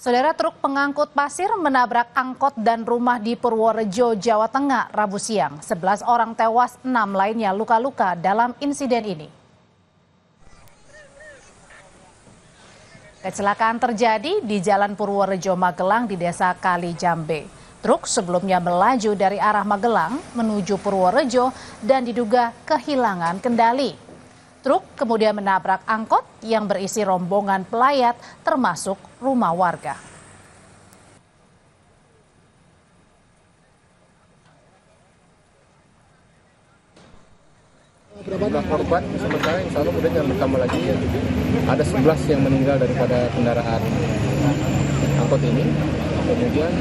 Saudara, truk pengangkut pasir menabrak angkot dan rumah di Purworejo, Jawa Tengah, Rabu siang. 11 orang tewas, 6 lainnya luka-luka dalam insiden ini. Kecelakaan terjadi di Jalan Purworejo Magelang di Desa Kali Jambe. Truk sebelumnya melaju dari arah Magelang menuju Purworejo dan diduga kehilangan kendali. Truk kemudian menabrak angkot yang berisi rombongan pelayat termasuk rumah warga. Jumlah korban sementara insya Allah mudah jangan bertambah lagi. Ada 11 yang meninggal daripada kendaraan angkot ini. Kemudian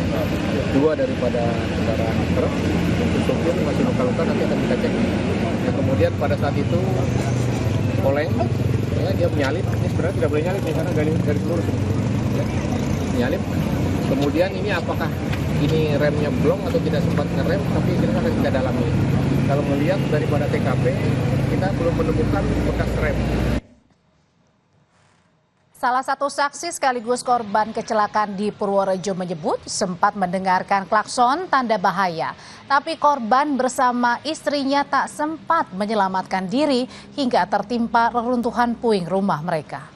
2 daripada kendaraan truk. Untuk sopir masih luka-luka, nanti akan kita cek. Nah, kemudian pada saat itu oleng, ya, dia menyalip. Ini sebenarnya tidak boleh nyalip karena garis lurus. Ya, menyalip. Kemudian ini apakah ini remnya blong atau tidak sempat ngerem, tapi kita akan kita dalami. Kalau melihat daripada TKP, kita belum menemukan bekas rem. Salah satu saksi sekaligus korban kecelakaan di Purworejo menyebut sempat mendengarkan klakson tanda bahaya. Tapi korban bersama istrinya tak sempat menyelamatkan diri hingga tertimpa reruntuhan puing rumah mereka.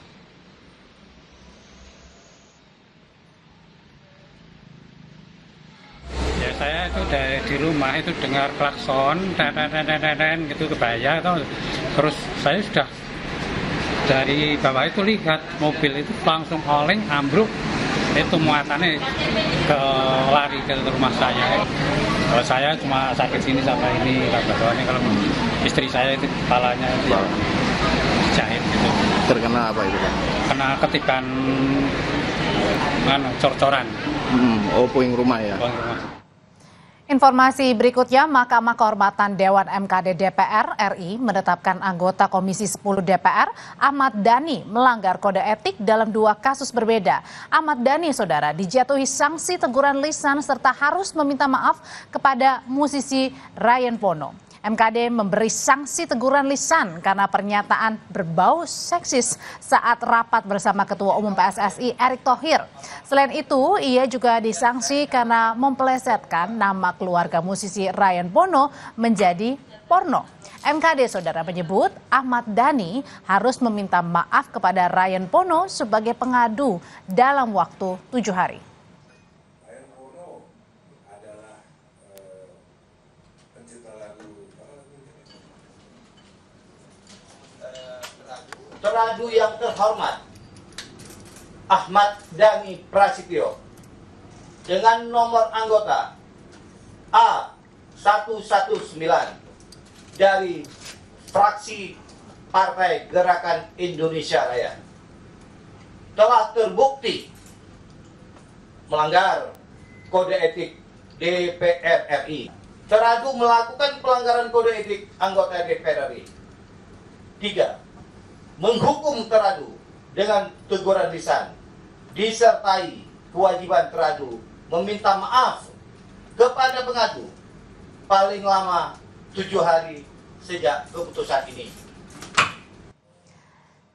Ya, saya itu di rumah itu dengar klakson, gitu kebaya, terus saya sudah dari bawah itu lihat mobil itu langsung oleng, ambruk, itu muatannya lari ke rumah saya. Kalau saya cuma sakit sini sama ini, soalnya kalau istri saya itu kepalanya itu jahit gitu. Terkena apa itu, Pak? Kena ketikan cor-coran. Puing rumah ya? Puing rumah. Informasi berikutnya, Mahkamah Kehormatan Dewan MKD DPR RI menetapkan anggota Komisi 10 DPR Ahmad Dhani melanggar kode etik dalam 2 kasus berbeda. Ahmad Dhani, saudara, dijatuhi sanksi teguran lisan serta harus meminta maaf kepada musisi Ryan Pono. MKD memberi sanksi teguran lisan karena pernyataan berbau seksis saat rapat bersama Ketua Umum PSSI Erick Thohir. Selain itu, ia juga disanksi karena mempelesetkan nama keluarga musisi Ryan Pono menjadi porno. MKD, saudara, menyebut Ahmad Dhani harus meminta maaf kepada Ryan Pono sebagai pengadu dalam waktu 7 hari. Teradu yang terhormat Ahmad Dhani Prasetyo dengan nomor anggota A119 dari fraksi Partai Gerakan Indonesia Raya telah terbukti melanggar kode etik DPR RI. Teradu melakukan pelanggaran kode etik anggota DPR RI. 3. Menghukum teradu dengan teguran lisan, disertai kewajiban teradu meminta maaf kepada pengadu paling lama 7 hari sejak keputusan ini.